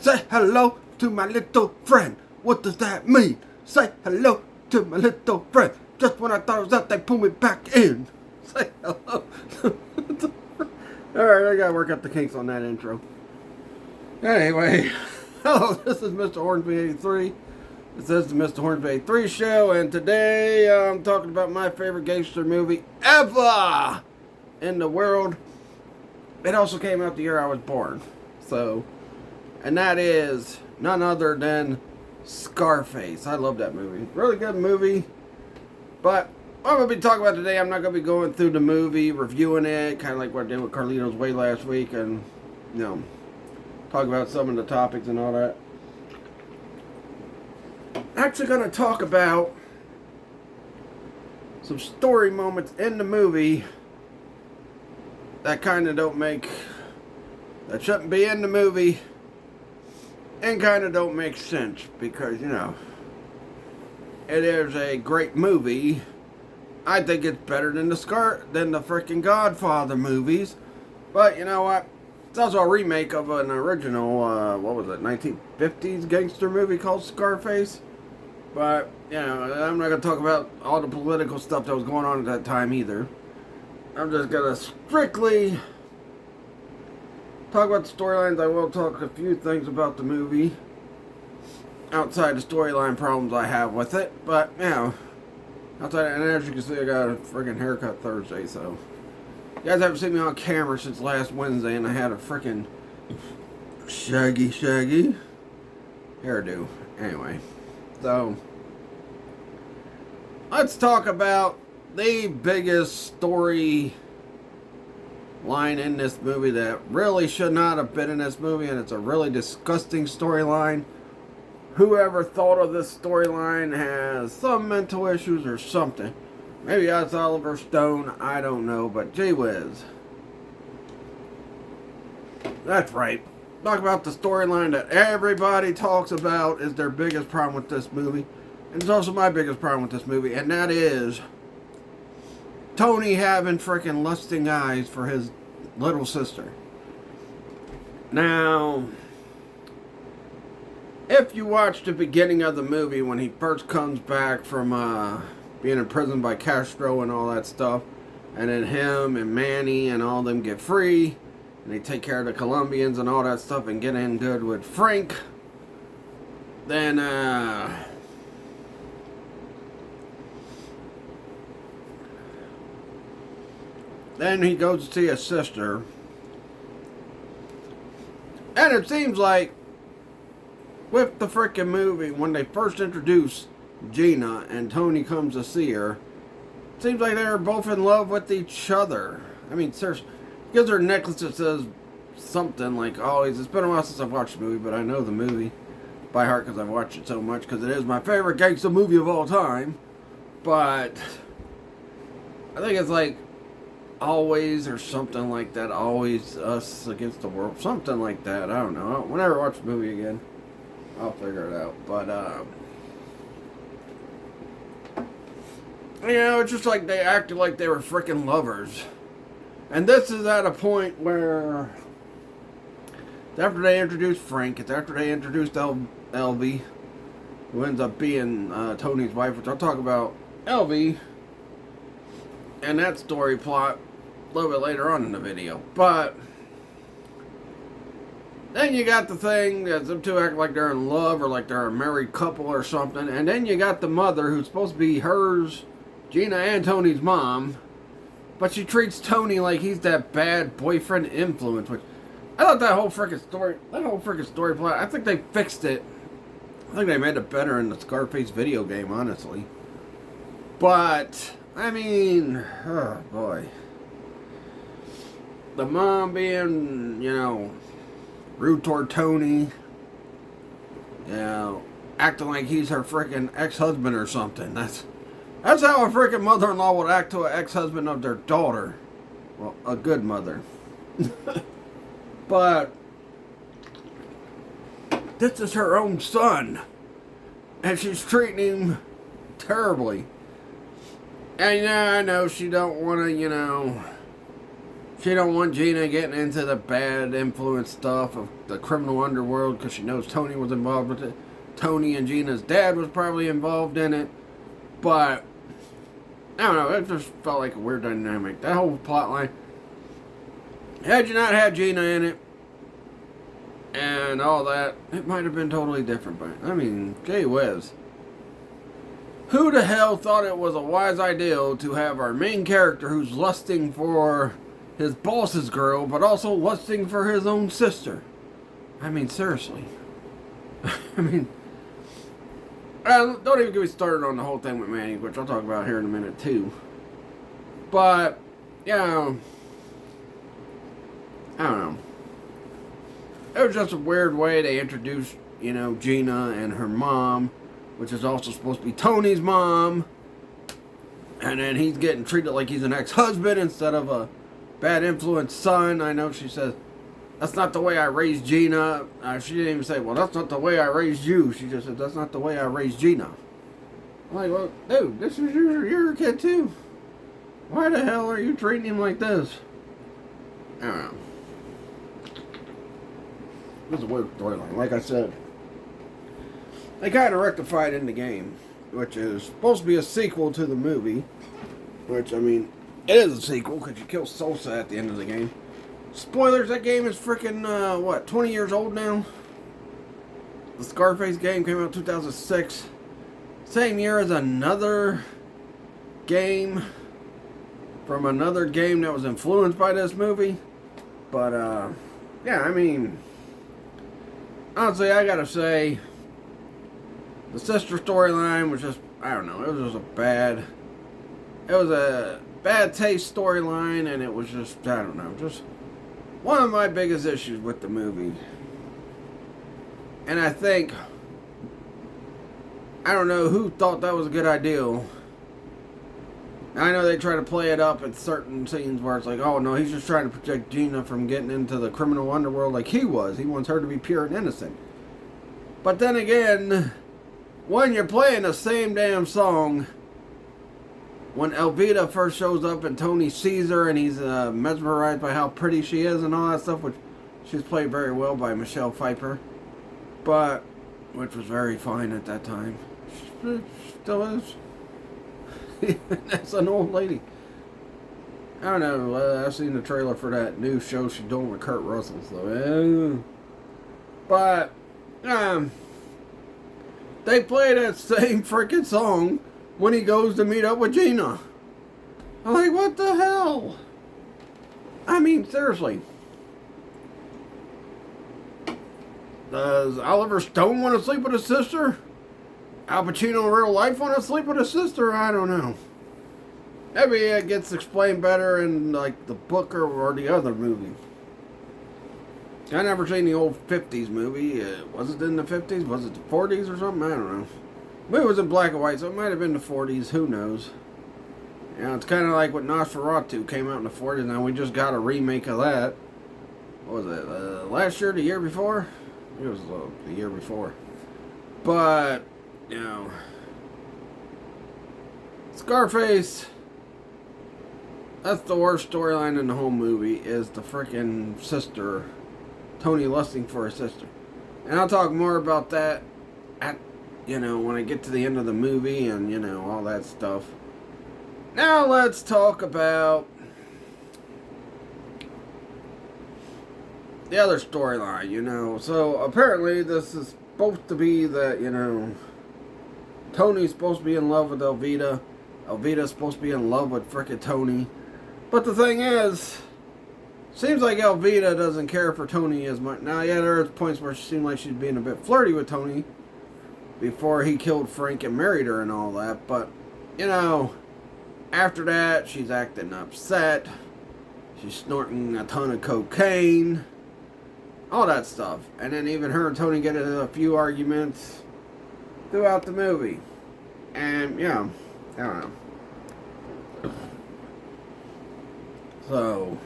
Say hello to my little friend. What does that mean? Say hello to my little friend. Just when I thought it was out, they pulled me back in. Say hello. Alright, I gotta work out the kinks on that intro. Anyway, hello, this is Mr. Hornsby 83. This is the Mr. Hornsby 83 show, and today I'm talking about my favorite gangster movie ever in the world. It also came out the year I was born. So, and that is none other than Scarface. I love that movie. Really good movie. But what I'm going to be talking about today, I'm not going to be going through the movie, reviewing it, kind of like what I did with Carlito's Way last week, and, you know, talk about some of the topics and all that. I'm actually going to talk about some story moments in the movie that kind of don't make, that shouldn't be in the movie, and kind of don't make sense, because, you know, it is a great movie. I think it's better than the freaking Godfather movies, but you know what? It's also a remake of an original, what was it, 1950s gangster movie called Scarface. But, you know, I'm not going to talk about all the political stuff that was going on at that time either. I'm just going to strictly talk about the storylines. I will talk a few things about the movie outside the storyline problems I have with it. But, you know, outside, and as you can see, I got a friggin' haircut Thursday, so. You guys haven't seen me on camera since last Wednesday, and I had a freaking shaggy hairdo. Anyway, so let's talk about the biggest story line in this movie that really should not have been in this movie, and it's a really disgusting storyline. Whoever thought of this storyline has some mental issues or something. Maybe that's Oliver Stone, I don't know, but gee whiz. That's right. Talk about the storyline that everybody talks about is their biggest problem with this movie. And it's also my biggest problem with this movie, and that is Tony having freaking lusting eyes for his little sister. Now, if you watch the beginning of the movie when he first comes back from being imprisoned by Castro and all that stuff, and then him and Manny and all them get free, and they take care of the Colombians and all that stuff and get in good with Frank, then he goes to see his sister, and it seems like with the freaking movie, when they first introduce Gina and Tony comes to see her, it seems like they're both in love with each other. I mean, seriously, gives her a necklace that says something like, always, it's been a while since I've watched the movie, but I know the movie by heart because I've watched it so much, because it is my favorite gangster movie of all time. But I think it's like always or something like that, always us against the world, something like that. I don't know. Whenever I watch the movie again, I'll figure it out. But you know, it's just like they acted like they were freaking lovers. And this is at a point where it's after they introduced Frank, it's after they introduced Elvie, who ends up being Tony's wife, which I'll talk about Elvie and that story plot a little bit later on in the video. But then you got the thing that them two act like they're in love or like they're a married couple or something. And then you got the mother who's supposed to be hers, Gina and Tony's mom. But she treats Tony like he's that bad boyfriend influence. Which I thought that whole freaking story plot, I think they fixed it. I think they made it better in the Scarface video game, honestly. But, I mean, oh boy. The mom being, you know, rude toward Tony, you know, acting like he's her freaking ex-husband or something. That's how a freaking mother-in-law would act to an ex-husband of their daughter. Well, a good mother. But this is her own son, and she's treating him terribly. And yeah, I know she don't want to, you know, She don't want Gina getting into the bad influence stuff of the criminal underworld because she knows Tony was involved with it. Tony and Gina's dad was probably involved in it. But, I don't know, it just felt like a weird dynamic. That whole plot line. Had you not had Gina in it, and all that, it might have been totally different. But, I mean, gee whiz. Who the hell thought it was a wise idea to have our main character who's lusting for his boss's girl, but also lusting for his own sister? I mean, seriously. I mean, don't even get me started on the whole thing with Manny, which I'll talk about here in a minute too. But, you know, I don't know. It was just a weird way they introduced, you know, Gina and her mom, which is also supposed to be Tony's mom. And then he's getting treated like he's an ex-husband instead of a bad influence son. I know she says, that's not the way I raised Gina. She didn't even say, well, that's not the way I raised you. She just said, that's not the way I raised Gina. I'm like, well, dude, this is your kid too. Why the hell are you treating him like this? I don't know. It was a weird storyline. Like I said, they kind of rectified in the game, which is supposed to be a sequel to the movie. Which, I mean, it is a sequel because you kill Sosa at the end of the game. Spoilers, that game is freaking, 20 years old now? The Scarface game came out in 2006. Same year as another game from another game that was influenced by this movie. But, yeah, I mean, honestly, I gotta say, the sister storyline was just, I don't know, it was a bad taste storyline, and it was just, I don't know, just one of my biggest issues with the movie. And I think, I don't know who thought that was a good idea. I know they try to play it up at certain scenes where it's like, oh no, he's just trying to protect Gina from getting into the criminal underworld like he was. He wants her to be pure and innocent. But then again, when you're playing the same damn song, when Elvita first shows up and Tony sees her and he's mesmerized by how pretty she is and all that stuff, which she's played very well by Michelle Pfeiffer, but which was very fine at that time. She still is. That's an old lady. I don't know. I've seen the trailer for that new show she's doing with Kurt Russell. So, but they play that same freaking song when he goes to meet up with Gina. I'm like, what the hell? I mean, seriously. Does Oliver Stone want to sleep with his sister? Al Pacino in real life want to sleep with his sister? I don't know. Maybe it gets explained better in like the book or the other movie. I never seen the old 50s movie. Was it in the 50s? Was it the 40s or something? I don't know. The movie was in black and white, so it might have been the 40s. Who knows? You know, it's kind of like what Nosferatu came out in the 40s. Now we just got a remake of that. What was it? Last year, the year before? It was the year before. But, you know, Scarface, that's the worst storyline in the whole movie, is the freaking sister, Tony lusting for his sister. And I'll talk more about that at, you know, when I get to the end of the movie and, you know, all that stuff. Now let's talk about the other storyline, you know. So apparently this is supposed to be that, you know, Tony's supposed to be in love with Elvita. Elvita's supposed to be in love with frickin' Tony. But the thing is, seems like Elvita doesn't care for Tony as much. Now, yeah, there are points where she seemed like she's being a bit flirty with Tony before he killed Frank and married her and all that. But, you know, after that, she's acting upset. She's snorting a ton of cocaine. All that stuff. And then even her and Tony get into a few arguments throughout the movie. And, yeah, I don't know. So,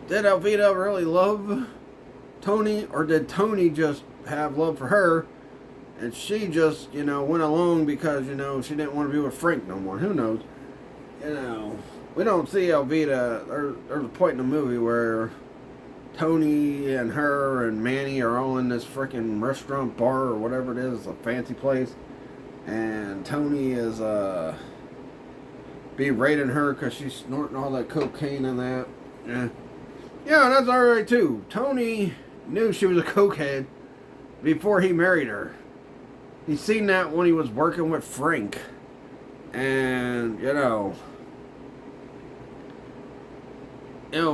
did Elvita really love Tony? Or did Tony just have love for her? And she just, you know, went along because, you know, she didn't want to be with Frank no more. Who knows? You know, we don't see Elvita. There's a point in the movie where Tony and her and Manny are all in this freaking restaurant bar or whatever it is, a fancy place, and Tony is berating her because she's snorting all that cocaine and that. Yeah, that's alright too. Tony knew she was a cokehead before he married her. He seen that when he was working with Frank, and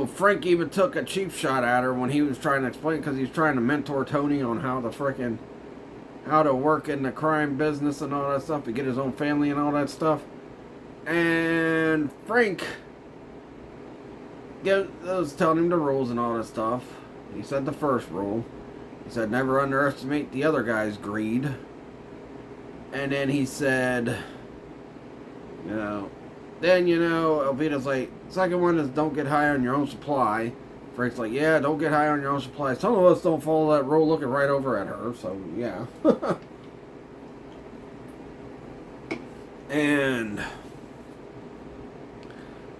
Frank even took a cheap shot at her when he was trying to explain, because he was trying to mentor Tony on how to work in the crime business and all that stuff, to get his own family and all that stuff. And Frank was telling him the rules and all that stuff. He said the first rule. He said never underestimate the other guy's greed. And then he said, Elvita's like, second one is don't get high on your own supply. Frank's like, yeah, don't get high on your own supply. Some of us don't follow that rule, looking right over at her, so yeah. And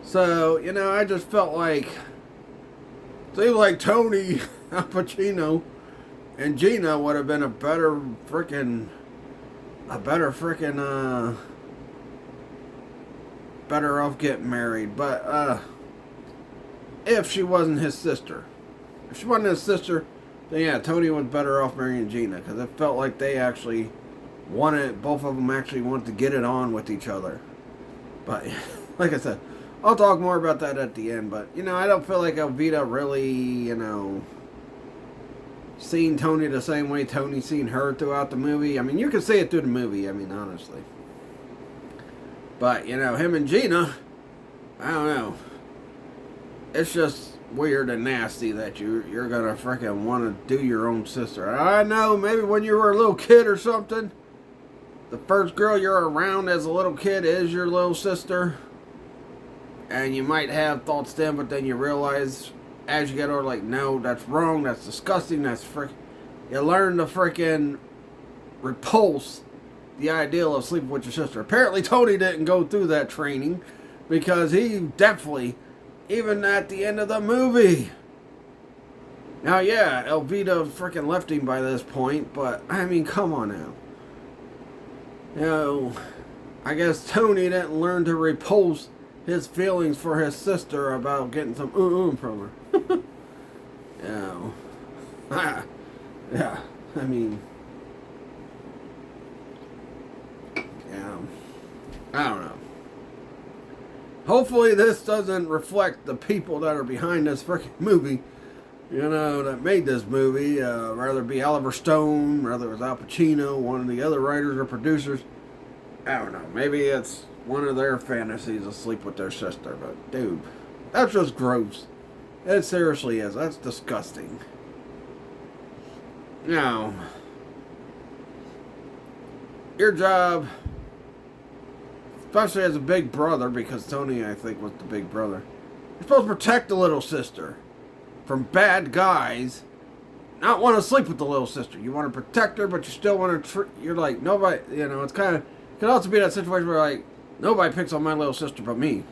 so, I just felt like, seemed like Tony, Al Pacino, and Gina would have been better off getting married. But if she wasn't his sister, then yeah, Tony was better off marrying Gina, because it felt like they actually both of them actually wanted to get it on with each other. But like I said, I'll talk more about that at the end. But I don't feel like Elvita really seen Tony the same way Tony seen her throughout the movie. I mean, you can see it through the movie, honestly. But, him and Gina, I don't know. It's just weird and nasty that you're gonna freaking want to do your own sister. I know, maybe when you were a little kid or something, the first girl you're around as a little kid is your little sister. And you might have thoughts then, but then you realize as you get older, like, no, that's wrong, that's disgusting, you learn to freaking repulse the ideal of sleeping with your sister. Apparently Tony didn't go through that training, because he definitely, even at the end of the movie. Now, yeah, Elvita freaking left him by this point, but, come on now. I guess Tony didn't learn to repulse his feelings for his sister about getting some from her. Yeah, I don't know. Hopefully this doesn't reflect the people that are behind this freaking movie, that made this movie, rather it be Oliver Stone, rather it was Al Pacino, one of the other writers or producers. I don't know, maybe it's one of their fantasies to sleep with their sister, but dude, that's just gross. It seriously is. That's disgusting. Now, your job, especially as a big brother, because Tony, I think, was the big brother, you're supposed to protect the little sister from bad guys. Not want to sleep with the little sister. You want to protect her, but you still want to. You're like, nobody. It's kind of. It could also be that situation where, like, nobody picks on my little sister but me.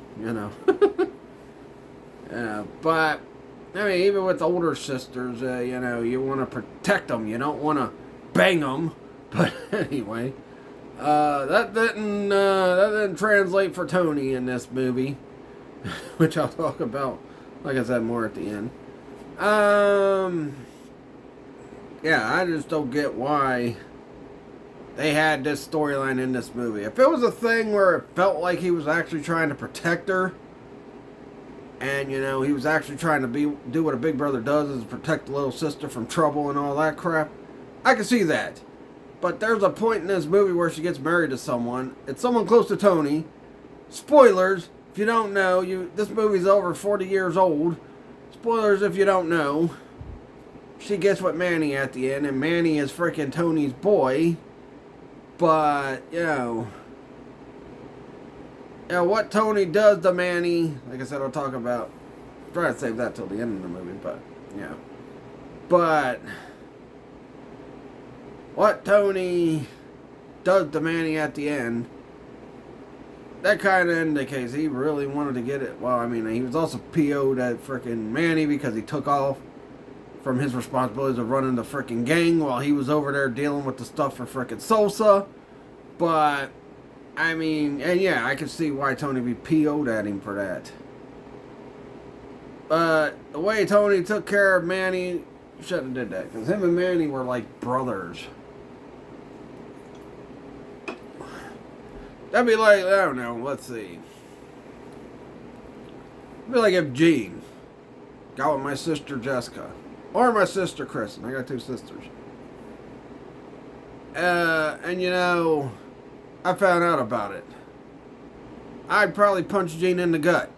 But even with older sisters, you want to protect them. You don't want to bang them. But anyway, that didn't translate for Tony in this movie, which I'll talk about, like I said, more at the end. Yeah, I just don't get why they had this storyline in this movie. If it was a thing where it felt like he was actually trying to protect her, and he was actually trying to do what a big brother does, is protect the little sister from trouble and all that crap, I can see that. But there's a point in this movie where she gets married to someone. It's someone close to Tony. Spoilers, if you don't know, this movie's over 40 years old. Spoilers if you don't know. She gets with Manny at the end, and Manny is freaking Tony's boy. But, what Tony does to Manny, like I said, I'll talk about. Try to save that till the end of the movie, but, yeah. But what Tony does to Manny at the end, that kind of indicates he really wanted to get it. Well, I mean, he was also PO'd at frickin' Manny because he took off from his responsibilities of running the frickin' gang while he was over there dealing with the stuff for frickin' Sosa. But, I mean, and yeah, I can see why Tony be PO'd at him for that. But the way Tony took care of Manny, shouldn't have did that. Because him and Manny were like brothers. That'd be like, I don't know, let's see. It'd be like if Gene got with my sister Jessica. Or my sister Kristen. I got two sisters. And you know, I found out about it. I'd probably punch Gene in the gut.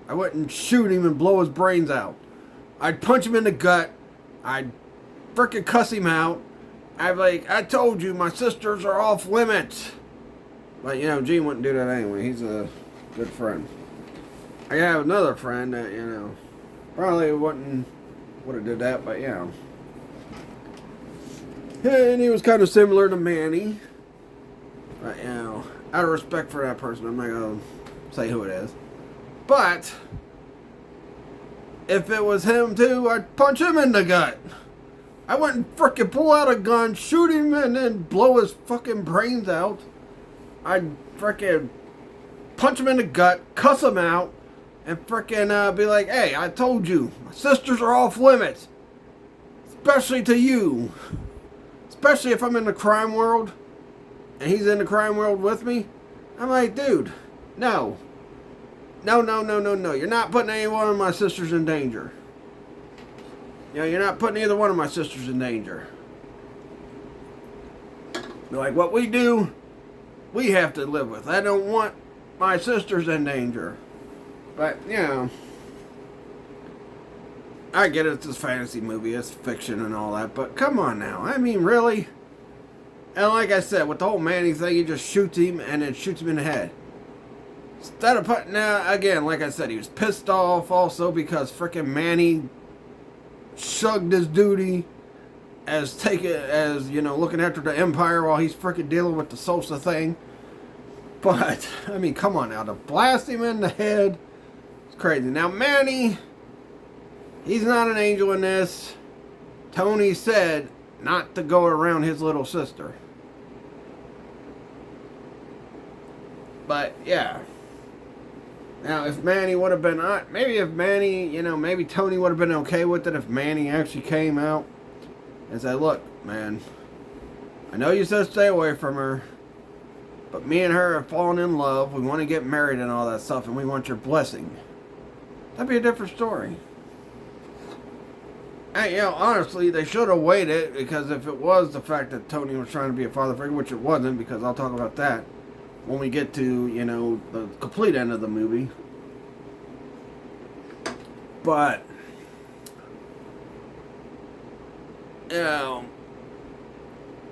I wouldn't shoot him and blow his brains out. I'd punch him in the gut. I'd frickin' cuss him out. I'd be like, I told you my sisters are off limits. But, you know, Gene wouldn't do that anyway. He's a good friend. I have another friend that, you know, probably would have did that, but, you know. And he was kind of similar to Manny. But, you know, out of respect for that person, I'm not going to say who it is. But, if it was him too, I'd punch him in the gut. I wouldn't frickin' pull out a gun, shoot him, and then blow his fucking brains out. I'd frickin' punch him in the gut, cuss him out, and frickin' be like, hey, I told you, my sisters are off limits. Especially to you. Especially if I'm in the crime world, and he's in the crime world with me. I'm like, dude, no. No. You're not putting any one of my sisters in danger. You know, you're not putting either one of my sisters in danger. Like, what we do, we have to live with. I don't want my sisters in danger. But, you know, I get it, it's a fantasy movie, it's fiction and all that, but come on now. I mean, really? And like I said, with the whole Manny thing, he just shoots him and then shoots him in the head. Instead of putting out, again, like I said, he was pissed off also because frickin' Manny shrugged his duty as you know, looking after the Empire while he's frickin' dealing with the Sosa thing. But, I mean, come on now, to blast him in the head, it's crazy. Now, Manny, he's not an angel in this. Tony said not to go around his little sister. But, yeah. Now, if Manny would have been, maybe if Manny, you know, maybe Tony would have been okay with it if Manny actually came out and said, look, man, I know you said stay away from her, but me and her have fallen in love. We want to get married and all that stuff, and we want your blessing. That'd be a different story. And, you know, honestly, they should have waited, because if it was the fact that Tony was trying to be a father figure, which it wasn't, because I'll talk about that when we get to, you know, the complete end of the movie. But, you know,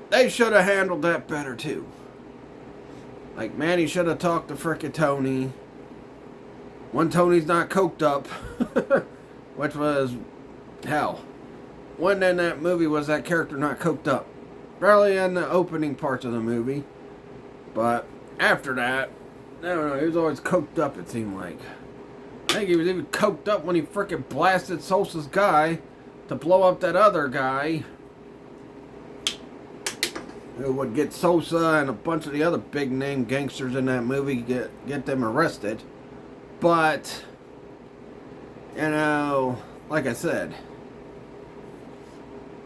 they should have handled that better too. Like, Manny should have talked to frickin' Tony when Tony's not coked up. Which was, hell, when in that movie was that character not coked up? Barely in the opening parts of the movie. But after that, I don't know, he was always coked up, it seemed like. I think he was even coked up when he frickin' blasted Sosa's guy to blow up that other guy who would get Sosa and a bunch of the other big name gangsters in that movie, get them arrested. But, you know, like I said,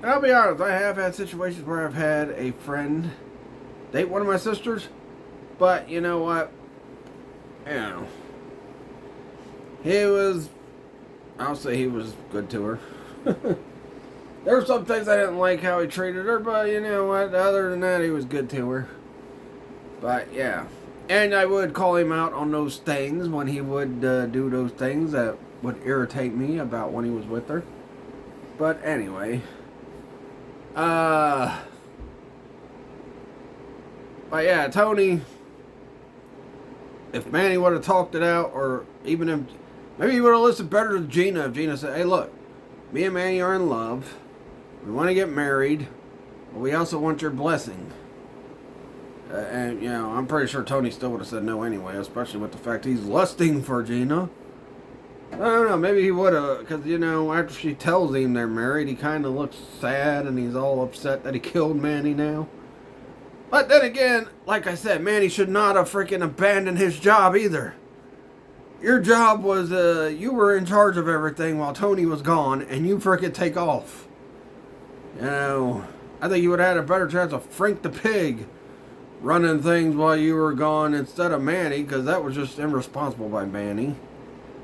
I'll be honest, I have had situations where I've had a friend date one of my sisters. But, you know what? You know, I'll say he was good to her. There were some things I didn't like how he treated her, but you know what? Other than that, he was good to her. But, yeah. And I would call him out on those things when he would do those things that would irritate me about when he was with her. But, anyway. But, yeah, Tony, if Manny would have talked it out, or even if, maybe he would have listened better to Gina if Gina said, hey, look, me and Manny are in love. We want to get married, but we also want your blessing. And, you know, I'm pretty sure Tony still would have said no anyway, especially with the fact he's lusting for Gina. I don't know, maybe he would have, because, you know, after she tells him they're married, he kind of looks sad and he's all upset that he killed Manny now. But then again, like I said, Manny should not have freaking abandoned his job either. Your job was, you were in charge of everything while Tony was gone, and you freaking take off. You know, I think you would have had a better chance of Frank the Pig running things while you were gone instead of Manny, because that was just irresponsible by Manny.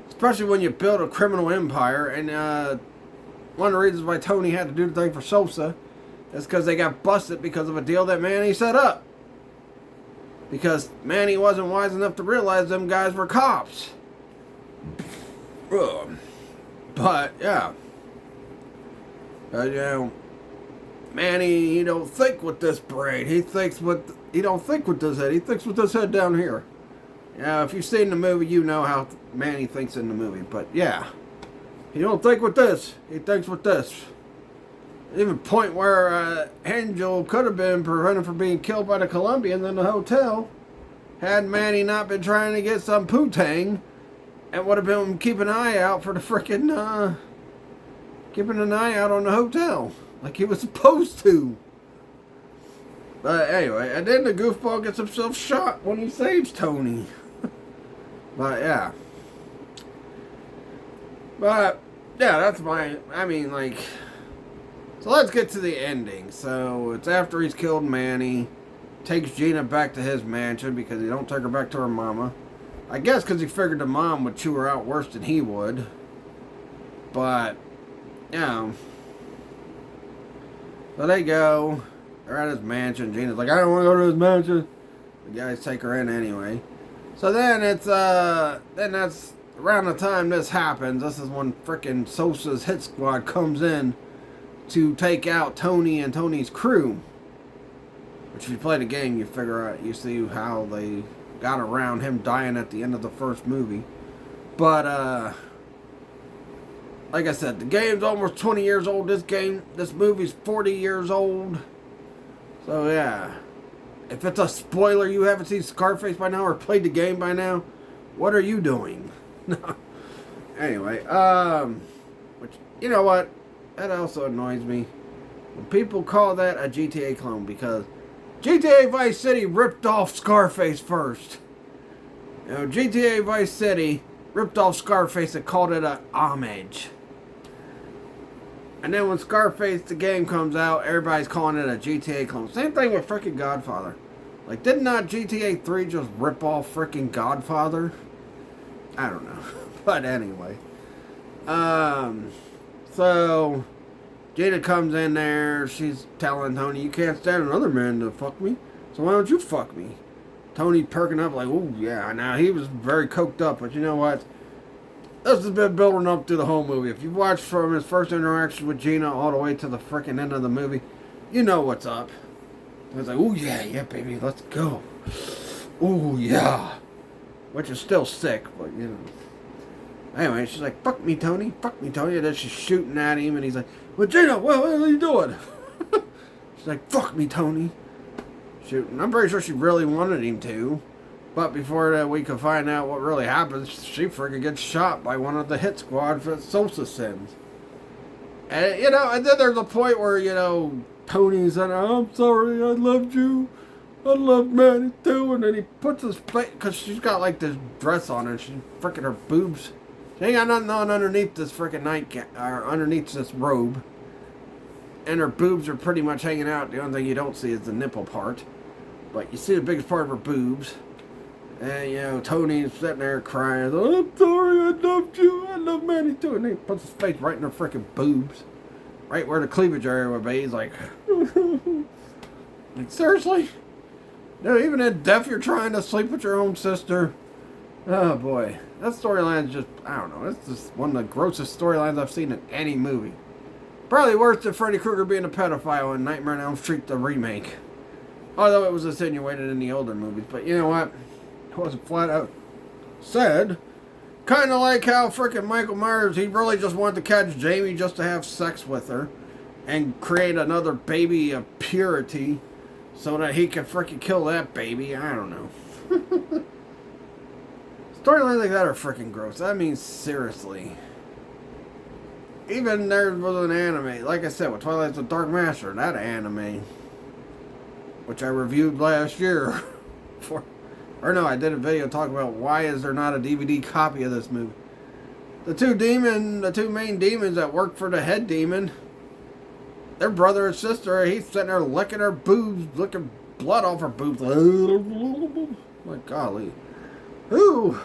Especially when you build a criminal empire, and one of the reasons why Tony had to do the thing for Sosa is because they got busted because of a deal that Manny set up. Because Manny wasn't wise enough to realize them guys were cops. But, yeah. You know, Manny, he don't think with this brain. He don't think with this head. He thinks with this head down here. Yeah, if you've seen the movie, you know how Manny thinks in the movie. But, yeah. He don't think with this. He thinks with this. Even a point where Angel could have been prevented from being killed by the Colombians in the hotel had Manny not been trying to get some poo-tang, and would have been keeping an eye out for the frickin' keeping an eye out on the hotel like he was supposed to. But anyway, and then the goofball gets himself shot when he saves Tony. But yeah. But yeah, that's so let's get to the ending. So it's after he's killed Manny, takes Gina back to his mansion because he don't take her back to her mama. I guess because he figured the mom would chew her out worse than he would. But, you know. So they go. They're at his mansion. Gina's like, I don't want to go to his mansion. The guys take her in anyway. So then that's around the time this happens. This is when frickin' Sosa's hit squad comes in to take out Tony and Tony's crew. Which if you play the game, you see how they got around him dying at the end of the first movie. But, like I said, the game's almost 20 years old. This movie's 40 years old. So, yeah. If it's a spoiler, you haven't seen Scarface by now or played the game by now, what are you doing? Anyway, which, you know what? That also annoys me. When people call that a GTA clone, because GTA Vice City ripped off Scarface first. You know, GTA Vice City ripped off Scarface and called it a homage. And then when Scarface the game comes out, everybody's calling it a GTA clone. Same thing with freaking Godfather. Like, did not GTA 3 just rip off freaking Godfather? I don't know. But anyway. So Gina comes in there. She's telling Tony, you can't stand another man to fuck me. So why don't you fuck me? Tony perking up like, oh yeah. Now he was very coked up. But you know what? This has been building up through the whole movie. If you watch from his first interaction with Gina all the way to the freaking end of the movie, you know what's up. It's like, oh yeah, baby, let's go. Oh yeah. Which is still sick, but you know. Anyway, she's like, fuck me, Tony. Fuck me, Tony. And then she's shooting at him, and he's like, well, Gina, what are you doing? She's like, fuck me, Tony. Shooting. I'm pretty sure she really wanted him to. But before we could find out what really happens, she freaking gets shot by one of the hit squad that Sosa sends. And, you know, and then there's a point where, you know, Tony's like, I'm sorry, I loved you. I loved Manny too. And then he puts his face, because she's got like this dress on her. She's freaking her boobs. She ain't got nothing on underneath this freaking nightcap, or underneath this robe. And her boobs are pretty much hanging out. The only thing you don't see is the nipple part. But you see the biggest part of her boobs. And, you know, Tony's sitting there crying. Oh, I'm sorry, I loved you. I love Manny too. And then he puts his face right in her freaking boobs. Right where the cleavage area would be. He's like, like, seriously? No, even in death, you're trying to sleep with your own sister. Oh, boy. That storyline is just, I don't know. It's just one of the grossest storylines I've seen in any movie. Probably worse than Freddy Krueger being a pedophile in Nightmare on Elm Street, the remake. Although it was insinuated in the older movies. But you know what? It wasn't flat out said. Kind of like how frickin' Michael Myers, he really just wanted to catch Jamie just to have sex with her. And create another baby of purity. so that he could freaking kill that baby. I don't know. Storylines like that are freaking gross. I mean, seriously. Even there was an anime, like I said, with Twilight the Dark Master, that anime, which I reviewed last year. I did a video talking about why is there not a DVD copy of this movie. The two main demons that work for the head demon, their brother and sister, he's sitting there licking her boobs, licking blood off her boobs. My golly. Who?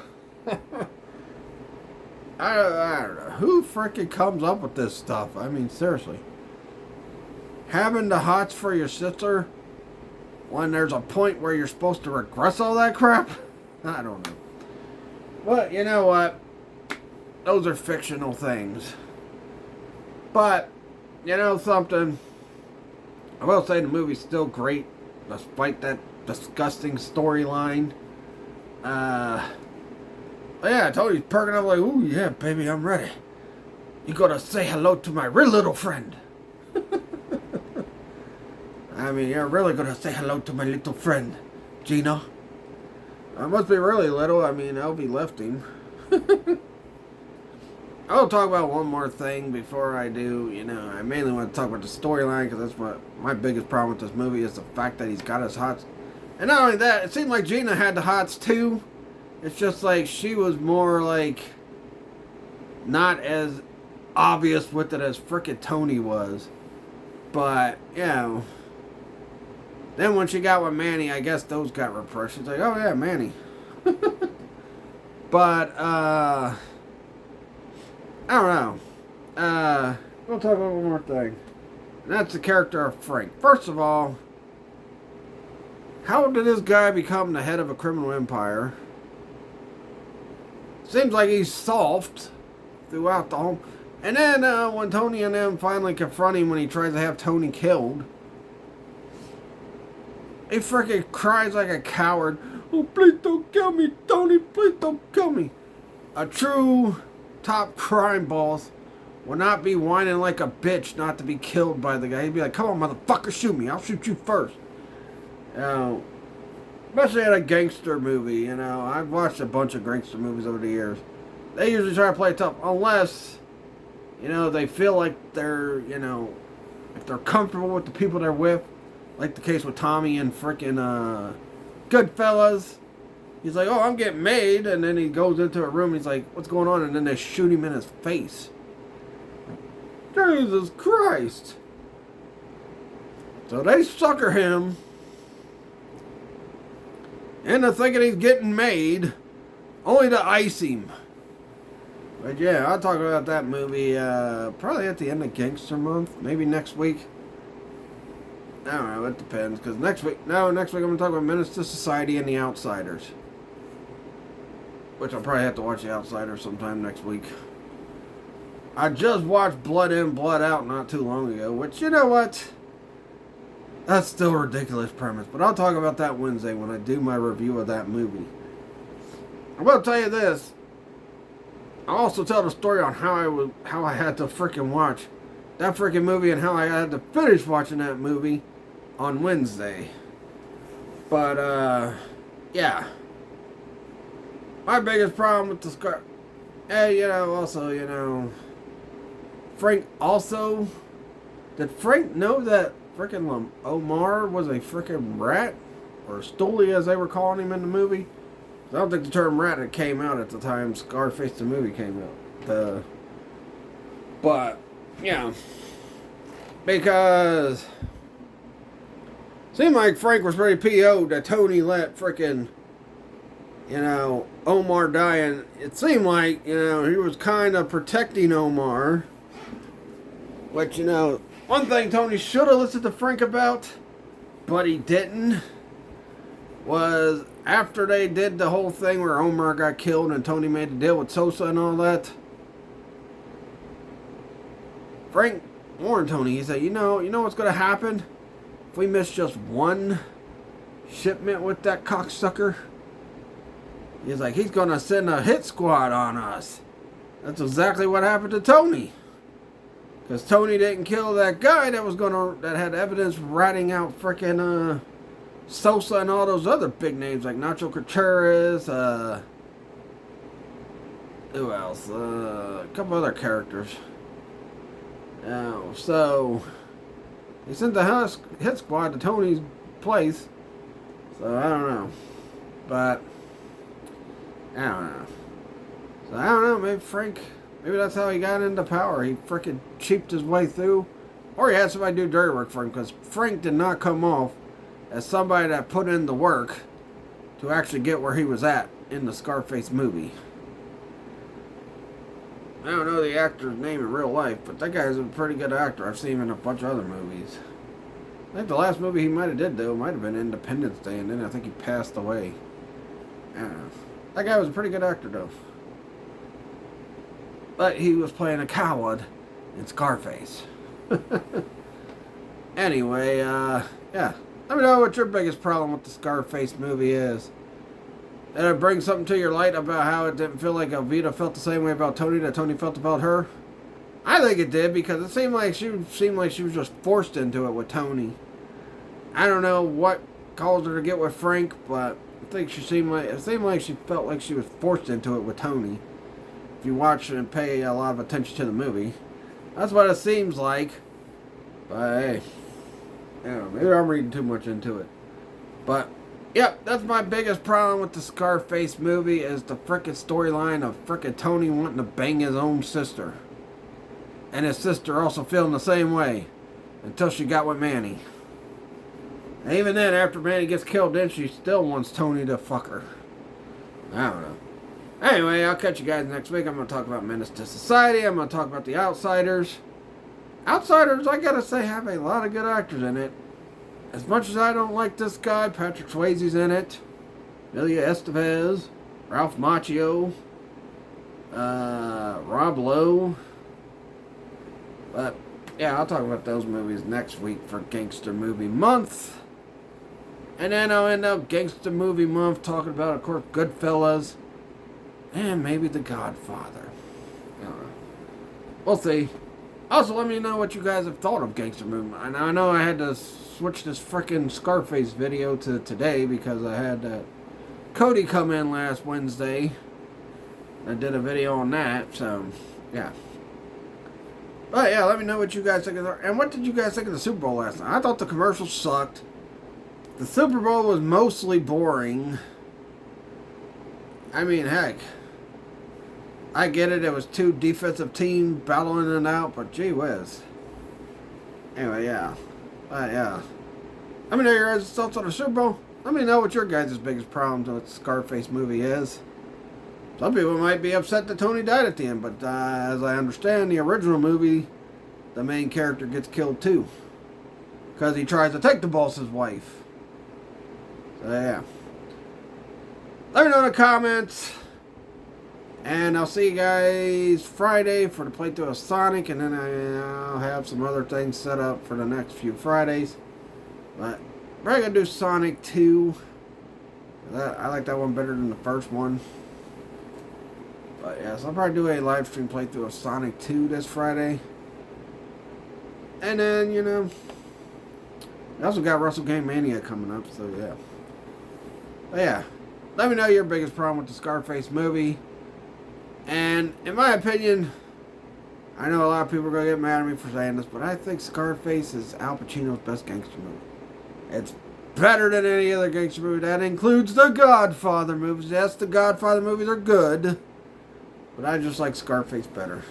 I don't know. Who freaking comes up with this stuff? I mean, seriously. Having the hots for your sister when there's a point where you're supposed to regress all that crap? I don't know. But, you know what? Those are fictional things. But, you know something? I will say the movie's still great, despite that disgusting storyline. Yeah, I told you, he's perking up like, ooh, yeah, baby, I'm ready. You gotta say hello to my real little friend. I mean, you're really gonna say hello to my little friend, Gina. I must be really little. I mean, Elvie left him. I'll talk about one more thing before I do. You know, I mainly want to talk about the storyline because that's what my biggest problem with this movie is, the fact that he's got his hots. And not only that, it seemed like Gina had the hots too. It's just like she was more like not as obvious with it as frickin' Tony was. But, you know, then when she got with Manny, I guess those got repressed. She's like, oh yeah, Manny. But, I don't know. We'll talk about one more thing. And that's the character of Frank. First of all, how did this guy become the head of a criminal empire? Seems like he's soft throughout the whole... And then when Tony and them finally confront him when he tries to have Tony killed, he freaking cries like a coward. Oh, please don't kill me, Tony. Please don't kill me. A true top crime boss will not be whining like a bitch not to be killed by the guy. He'd be like, come on, motherfucker, shoot me. I'll shoot you first. You know, especially in a gangster movie, you know. I've watched a bunch of gangster movies over the years. They usually try to play tough unless, you know, they feel like they're, you know, if they're comfortable with the people they're with. Like the case with Tommy and frickin' Goodfellas. He's like, oh, I'm getting made. And then he goes into a room and he's like, what's going on? And then they shoot him in his face. Jesus Christ. So they sucker him into thinking he's getting made, only to ice him. But yeah, I'll talk about that movie probably at the end of Gangster Month, maybe next week. I don't know, it depends, because next week I'm going to talk about Menace to Society and The Outsiders. Which I'll probably have to watch The Outsiders sometime next week. I just watched Blood In, Blood Out not too long ago, which, you know what? That's still a ridiculous premise, but I'll talk about that Wednesday when I do my review of that movie. I will tell you this. I'll also tell the story on how I had to freaking watch that freaking movie and how I had to finish watching that movie on Wednesday. But, yeah. My biggest problem with the hey, you know, also, you know, Frank also, did Frank know that freaking Omar was a freaking rat? Or stoolie, as they were calling him in the movie? I don't think the term rat had came out at the time Scarface the movie came out. But, yeah. Because it seemed like Frank was pretty PO'd that Tony let freaking, you know, Omar die. And it seemed like, you know, he was kind of protecting Omar. Which, you know, one thing Tony should have listened to Frank about, but he didn't, was after they did the whole thing where Omar got killed and Tony made the deal with Sosa and all that, Frank warned Tony. He said, you know what's going to happen if we miss just one shipment with that cocksucker? He's like, he's going to send a hit squad on us. That's exactly what happened to Tony. Because Tony didn't kill that guy that had evidence ratting out frickin' Sosa and all those other big names like Nacho Gutierrez, who else? A couple other characters. So he sent the hit squad to Tony's place. So I don't know. But I don't know. So I don't know, maybe that's how he got into power. He frickin' cheaped his way through. Or he had somebody do dirty work for him, because Frank did not come off as somebody that put in the work to actually get where he was at in the Scarface movie. I don't know the actor's name in real life, but that guy's a pretty good actor. I've seen him in a bunch of other movies. I think the last movie he might have did, though, might have been Independence Day, and then I think he passed away. I don't know. That guy was a pretty good actor, though. But he was playing a coward in Scarface. Anyway, yeah. Let me know what your biggest problem with the Scarface movie is. Did it bring something to your light about how it didn't feel like Elvita felt the same way about Tony that Tony felt about her? I think it did, because it seemed like she was just forced into it with Tony. I don't know what caused her to get with Frank, but I think it seemed like she felt like she was forced into it with Tony. If you watch and pay a lot of attention to the movie, that's what it seems like. But hey, maybe I'm reading too much into it. But yep, that's my biggest problem with the Scarface movie, is the frickin' storyline of frickin' Tony wanting to bang his own sister. And his sister also feeling the same way until she got with Manny. And even then, after Manny gets killed, then she still wants Tony to fuck her. I don't know. Anyway, I'll catch you guys next week. I'm going to talk about Menace to Society. I'm going to talk about The Outsiders. Outsiders, I gotta say, have a lot of good actors in it. As much as I don't like this guy, Patrick Swayze's in it. Emilio Estevez. Ralph Macchio. Rob Lowe. But, yeah, I'll talk about those movies next week for Gangster Movie Month. And then I'll end up Gangster Movie Month talking about, of course, Goodfellas. And maybe The Godfather. I don't know. We'll see. Also, let me know what you guys have thought of Gangster Movie. And I know I had to switch this frickin' Scarface video to today because I had Cody come in last Wednesday. I did a video on that, so, yeah. But, yeah, let me know what you guys think of it. And what did you guys think of the Super Bowl last night? I thought the commercials sucked. The Super Bowl was mostly boring. I mean, heck, I get it. It was two defensive teams battling it out, but gee whiz. Anyway, yeah. Yeah. Let me know your guys' thoughts on the Super Bowl. Let me know what your guys' biggest problem with the Scarface movie is. Some people might be upset that Tony died at the end, but as I understand, the original movie, the main character gets killed too. Because he tries to take the boss's wife. So, yeah. Let me know in the comments. And I'll see you guys Friday for the playthrough of Sonic. And then I'll have some other things set up for the next few Fridays. But we're going to do Sonic 2. I like that one better than the first one. But yeah, so I'll probably do a live stream playthrough of Sonic 2 this Friday. And then, you know, we also got Wrestle Game Mania coming up. So yeah. But yeah. Let me know your biggest problem with the Scarface movie. And in my opinion, I know a lot of people are going to get mad at me for saying this, but I think Scarface is Al Pacino's best gangster movie. It's better than any other gangster movie. That includes the Godfather movies. Yes, the Godfather movies are good, but I just like Scarface better.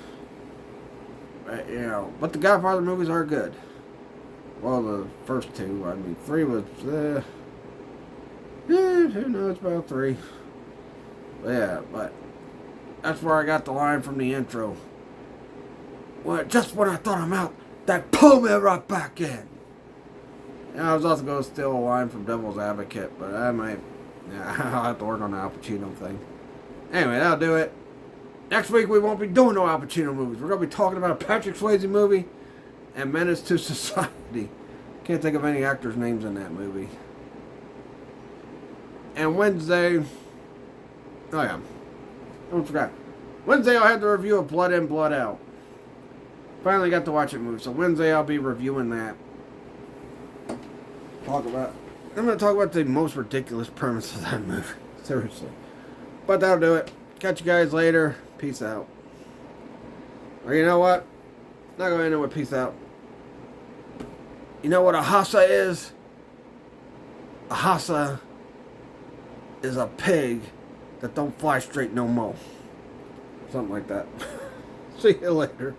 But, you know, but the Godfather movies are good. Well, the first two. I mean, 3 was... who knows about 3. But yeah, but that's where I got the line from the intro. Well, just when I thought I'm out, that pulled me right back in. And I was also going to steal a line from Devil's Advocate, but I might, yeah, I'll have to work on the Al Pacino thing. Anyway, that'll do it. Next week we won't be doing no Al Pacino movies. We're going to be talking about a Patrick Swayze movie and Menace to Society. Can't think of any actors' names in that movie. And Wednesday, oh yeah, I forgot. Wednesday I'll have the review of Blood In, Blood Out. Finally got to watch it move, so Wednesday I'll be reviewing that. Talk about I'm going to talk about the most ridiculous premise of that movie. Seriously. But that'll do it. Catch you guys later. Peace out. Or you know what? Not going to end it with peace out. You know what a hassa is? A hassa is a pig that don't fly straight no more. Something like that. See you later.